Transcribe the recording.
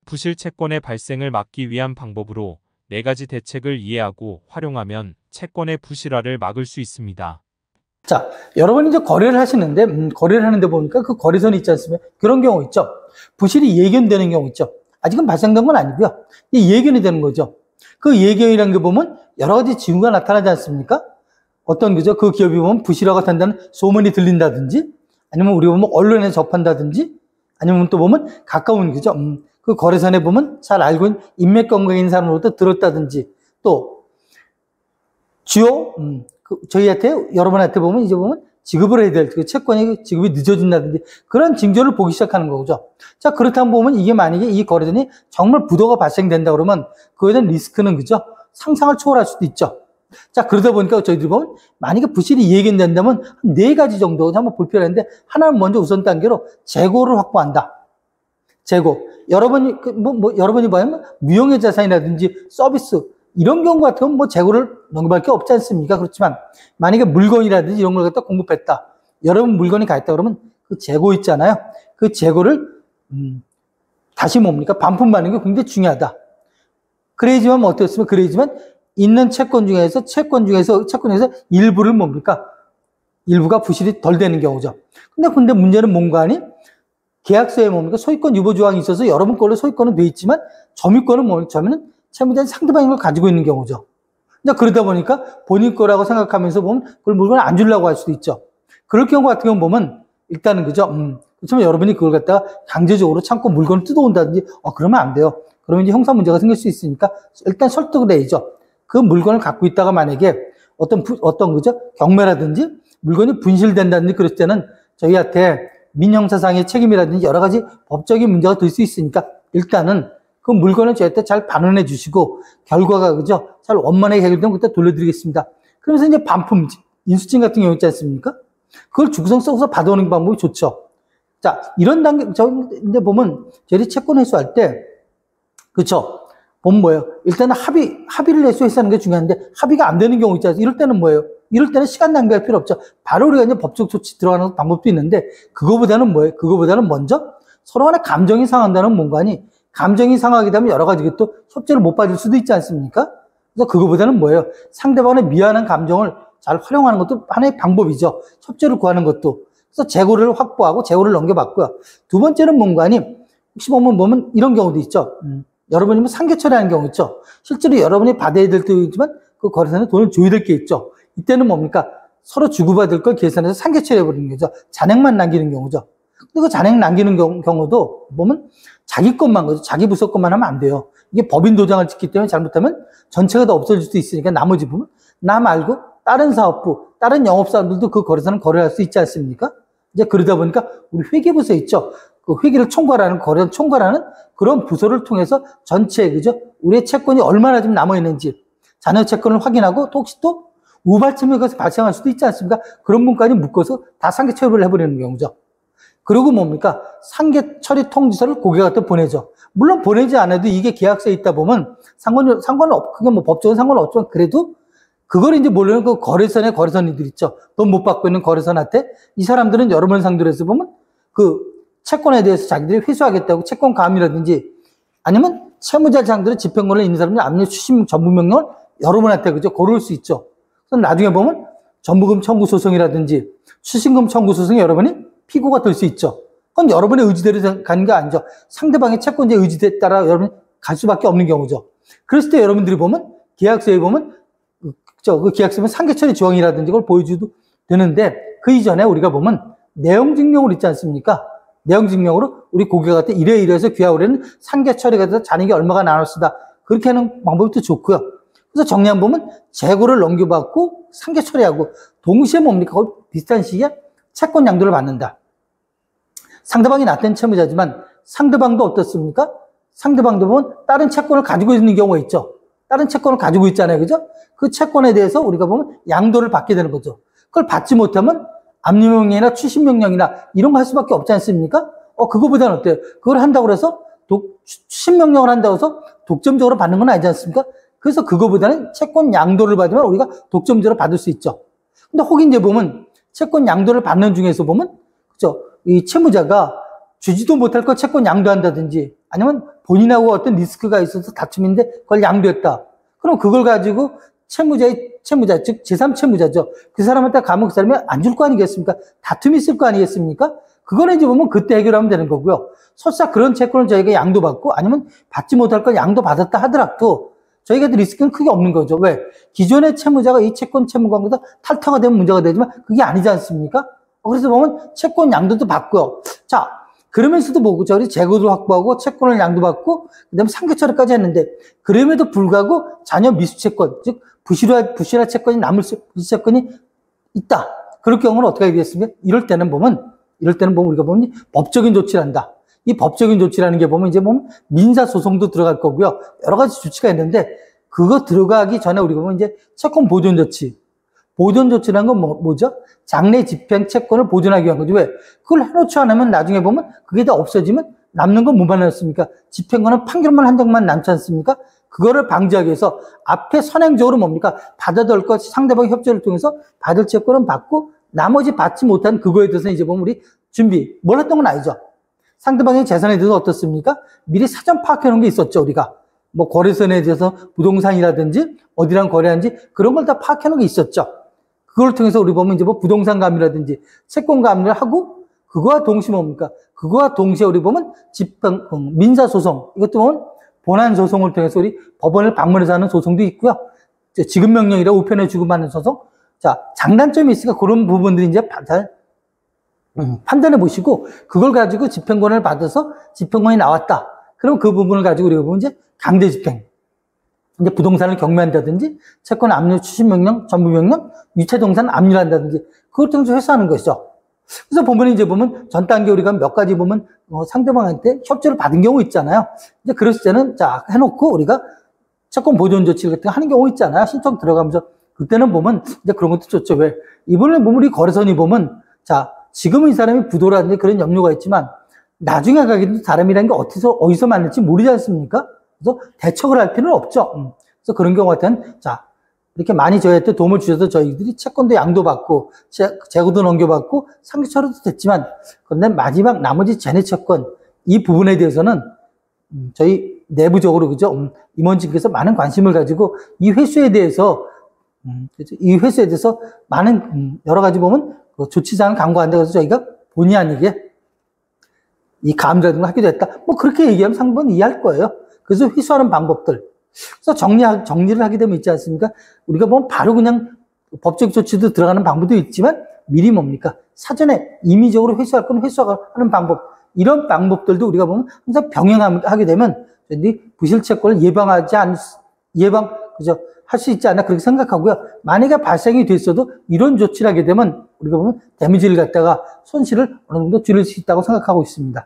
부실 채권의 발생을 막기 위한 방법으로 4가지 대책을 이해하고 활용하면 채권의 부실화를 막을 수 있습니다. 자, 여러분이 이제 거래를 하시는데, 거래를 하는데 보니까 그 거래선이 있지 않습니까? 그런 경우 있죠. 부실이 예견되는 경우 있죠. 아직은 발생된 건 아니고요. 이 예견이 되는 거죠. 그 예견이라는 게 보면 여러 가지 징후가 나타나지 않습니까? 어떤 그죠? 그 기업이 보면 부실화가 된다는 소문이 들린다든지, 아니면 우리 보면 언론에 접한다든지, 아니면 또 보면 가까운 그죠? 그 거래선에 보면 잘 알고 있는 인맥 관계 있는 사람으로부터 들었다든지, 또 주요 저희한테 여러분한테 보면 이제 보면 지급을 해야 될 그 채권이 지급이 늦어진다든지 그런 징조를 보기 시작하는 거죠. 자, 그렇다면 보면 이게 만약에 이 거래선이 정말 부도가 발생된다 그러면 그에 대한 리스크는 그죠? 상상을 초월할 수도 있죠. 자, 그러다 보니까 저희들이 보면 만약에 부실이 예견된다면 4가지 정도 한번 볼 필요가 있는데, 하나는 먼저 우선 단계로 재고를 확보한다. 재고. 여러분이 여러분이 보면 무형의 자산이라든지 서비스 이런 경우 같으면 뭐 재고를 넘겨갈 게 없지 않습니까? 그렇지만 만약에 물건이라든지 이런 걸 갖다 공급했다. 여러분 물건이 가 있다 그러면 그 재고 있잖아요. 그 재고를 다시 뭡니까? 반품받는 게 굉장히 중요하다. 그래야지만 뭐 어떻습니까? 그래야지만 있는 채권 중에서 일부를 뭡니까? 일부가 부실이 덜 되는 경우죠. 근데 문제는 뭔가 하니? 계약서에 뭡니까? 소유권 유보 조항이 있어서 여러분 걸로 소유권은 돼 있지만 점유권은 점유는 채무자는 상대방인 걸 가지고 있는 경우죠. 그러다 보니까 본인 거라고 생각하면서 보면 그걸 물건을 안 주려고 할 수도 있죠. 그럴 경우 같은 경우 보면 일단은 그죠? 그렇지만 여러분이 그걸 갖다가 강제적으로 참고 물건을 뜯어온다든지 그러면 안 돼요. 그러면 이제 형사 문제가 생길 수 있으니까 일단 설득을 해야죠. 그 물건을 갖고 있다가 만약에 어떤 그죠? 경매라든지 물건이 분실된다든지 그럴 때는 저희한테 민형사상의 책임이라든지 여러 가지 법적인 문제가 될 수 있으니까 일단은 그 물건을 저희한테 잘 반환해 주시고 결과가 그죠? 잘 원만하게 해결되면 그때 돌려드리겠습니다. 그러면서 이제 반품, 인수증 같은 경우 있지 않습니까? 그걸 주구성 써서 받아오는 방법이 좋죠. 자, 이런 단계, 근데 보면 저희 채권 회수할 때, 그쵸? 보면 뭐예요? 일단은 합의를 회수하는 게 중요한데 합의가 안 되는 경우 있잖아요. 이럴 때는 뭐예요? 이럴 때는 시간 낭비할 필요 없죠. 바로 우리가 이제 법적 조치 들어가는 방법도 있는데 그거보다는 뭐예요? 그거보다는 먼저 서로 간에 감정이 상한다는 뭔가 하니 감정이 상하게 되면 여러 가지 또 협조를 못 받을 수도 있지 않습니까? 그래서 그거보다는 뭐예요? 상대방의 미안한 감정을 잘 활용하는 것도 하나의 방법이죠. 협조를 구하는 것도. 그래서 재고를 확보하고 재고를 넘겨받고요. 두 번째는 뭔가 하니 혹시 보면 이런 경우도 있죠. 여러분이 뭐 상계 처리하는 경우 있죠. 실제로 여러분이 받아야 될 때도 있지만 그 거래선에 돈을 줘야 될 게 있죠. 이때는 뭡니까? 서로 주고받을 걸 계산해서 상계 처리해버리는 거죠. 잔액만 남기는 경우죠. 근데 그 잔액 남기는 경우도 보면 자기 것만, 자기 부서 것만 하면 안 돼요. 이게 법인 도장을 찍기 때문에 잘못하면 전체가 다 없어질 수도 있으니까 나머지 부분, 나 말고 다른 사업부, 다른 영업사원들도 그 거래선은 거래할 수 있지 않습니까? 이제 그러다 보니까 우리 회계부서 있죠. 그 회계를 총괄하는, 거래를 총괄하는 그런 부서를 통해서 전체, 그죠? 우리의 채권이 얼마나 좀 남아있는지, 자녀 채권을 확인하고 또 혹시 또 우발채무가 발생할 수도 있지 않습니까? 그런 분까지 묶어서 다 상계 처리를 해버리는 경우죠. 그리고 뭡니까? 상계 처리 통지서를 고객한테 보내죠. 물론 보내지 않아도 이게 계약서에 있다 보면 그게 뭐 법적인 상관은 없지만 그래도 그걸 이제 모르는 그 거래선이들 있죠. 돈 못 받고 있는 거래선한테 이 사람들은 여러 번 상대로 해서 보면 그 채권에 대해서 자기들이 회수하겠다고 채권 감이라든지 아니면 채무자장들의 집행권을 있는 사람들이 압류 추심 전부 명령을 여러분한테 그죠? 걸을 수 있죠. 그럼 나중에 보면 전부금 청구 소송이라든지 추심금 청구 소송에 여러분이 피고가 될 수 있죠. 그건 여러분의 의지대로 가는 게 아니죠. 상대방의 채권자의 의지에 따라 여러분이 갈 수밖에 없는 경우죠. 그랬을 때 여러분들이 보면 계약서에 보면 그 계약서에 상계처리 조항이라든지 그걸 보여줘도 되는데 그 이전에 우리가 보면 내용 증명을 있지 않습니까? 내용 증명으로 우리 고객한테 이래서 귀하오래는 상계 처리가 돼서 잔액이 얼마가 나눴으다. 그렇게 하는 방법이 또 좋고요. 그래서 정리한 보면 재고를 넘겨받고 상계 처리하고 동시에 뭡니까? 거의 비슷한 시기에 채권 양도를 받는다. 상대방이 낫된 채무자지만 상대방도 어떻습니까? 상대방도 보면 다른 채권을 가지고 있는 경우가 있죠. 다른 채권을 가지고 있잖아요. 그죠? 그 채권에 대해서 우리가 보면 양도를 받게 되는 거죠. 그걸 받지 못하면 압류명령이나 추심명령이나 이런 거 할 수밖에 없지 않습니까? 그거보다는 어때요? 그걸 한다고 해서 추심명령을 한다고 해서 독점적으로 받는 건 아니지 않습니까? 그래서 그거보다는 채권 양도를 받으면 우리가 독점적으로 받을 수 있죠. 근데 혹 이제 보면 채권 양도를 받는 중에서 보면 그죠? 이 채무자가 주지도 못할 걸 채권 양도한다든지 아니면 본인하고 어떤 리스크가 있어서 다툼인데 그걸 양도했다. 그럼 그걸 가지고 채무자, 즉 제3채무자죠. 그 사람한테 가면 그 사람이 안 줄 거 아니겠습니까? 다툼이 있을 거 아니겠습니까? 그거는 이제 보면 그때 해결하면 되는 거고요. 설사 그런 채권을 저희가 양도받고 아니면 받지 못할 건 양도받았다 하더라도 저희가 리스크는 크게 없는 거죠. 왜? 기존의 채무자가 이 채권 채무관계에서 탈퇴가 되면 문제가 되지만 그게 아니지 않습니까? 그래서 보면 채권 양도도 받고요. 자, 그러면서도 뭐고 저희 재고도 확보하고 채권을 양도받고 그다음에 상계처리까지 했는데 그럼에도 불구하고 자녀 미수채권, 즉 부실화 채권이 남을 부실채권이 있다. 그럴 경우는 어떻게 하겠습니까? 이럴 때는 보면 우리가 보면 법적인 조치를 한다. 이 법적인 조치라는 게 보면 이제 보면 민사 소송도 들어갈 거고요. 여러 가지 조치가 있는데 그거 들어가기 전에 우리가 보면 이제 채권 보존 조치. 보존 조치라는 건 뭐죠? 장래 집행 채권을 보존하기 위한 거죠. 왜? 그걸 해놓지 않으면 나중에 보면 그게 다 없어지면 남는 건 뭐만 남습니까? 집행권은 판결만 한 장만 남지 않습니까? 그거를 방지하기 위해서 앞에 선행적으로 뭡니까? 받아들 것 상대방의 협조를 통해서 받을 채권은 받고 나머지 받지 못한 그거에 대해서 이제 보면 우리 준비, 뭘 했던 건 아니죠. 상대방의 재산에 대해서 어떻습니까? 미리 사전 파악해 놓은 게 있었죠, 우리가. 뭐 거래선에 대해서 부동산이라든지 어디랑 거래하는지 그런 걸 다 파악해 놓은 게 있었죠. 그걸 통해서 우리 보면 이제 뭐 부동산 감리라든지 채권 감리를 하고 그거와 동시에 뭡니까? 그거와 동시에 우리 보면 민사소송, 이것도 보면 본안소송을 통해서 우리 법원을 방문해서 하는 소송도 있고요. 지급명령이라 우편에 주고받는 소송. 자, 장단점이 있으니까 그런 부분들이 이제 잘 판단해 보시고 그걸 가지고 집행권을 받아서 집행권이 나왔다. 그럼 그 부분을 가지고 우리가 보면 이제 강제 집행. 이제 부동산을 경매한다든지 채권 압류 추진명령, 전부명령, 유체동산 압류를 한다든지 그걸 통해서 회수하는 것이죠. 그래서 보면 이제 보면 전 단계 우리가 몇 가지 보면 상대방한테 협조를 받은 경우 있잖아요. 이제 그랬을 때는 자 해놓고 우리가 채권 보존 조치 같은 거 하는 경우 있잖아요. 신청 들어가면서 그때는 보면 이제 그런 것도 좋죠. 왜? 이번에 보면 우리 거래선이 보면 자 지금은 이 사람이 부도라든지 그런 염려가 있지만 나중에 가기도 사람이라는 게 어디서 만날지 모르지 않습니까? 그래서 대척을 할 필요는 없죠. 그래서 그런 경우 같은 자 이렇게 많이 저희한테 도움을 주셔서 저희들이 채권도 양도받고 재고도 넘겨받고 상기처리도 됐지만 그런데 마지막 나머지 재내 채권 이 부분에 대해서는 저희 내부적으로 그죠 임원진께서 많은 관심을 가지고 이 회수에 대해서 많은 여러 가지 보면 조치사항을 강구한다. 그래서 저희가 본의 아니게 이 감사를 하기도 했다. 뭐 그렇게 얘기하면 상부는 이해할 거예요. 그래서 회수하는 방법들. 그래서 정리를 하게 되면 있지 않습니까? 우리가 보면 바로 그냥 법적 조치도 들어가는 방법도 있지만 미리 뭡니까? 사전에 임의적으로 회수할 건 회수하는 방법. 이런 방법들도 우리가 보면 항상 병행하게 되면 부실채권을 할 수 있지 않나 그렇게 생각하고요. 만약에 발생이 됐어도 이런 조치를 하게 되면 우리가 보면 데미지를 갖다가 손실을 어느 정도 줄일 수 있다고 생각하고 있습니다.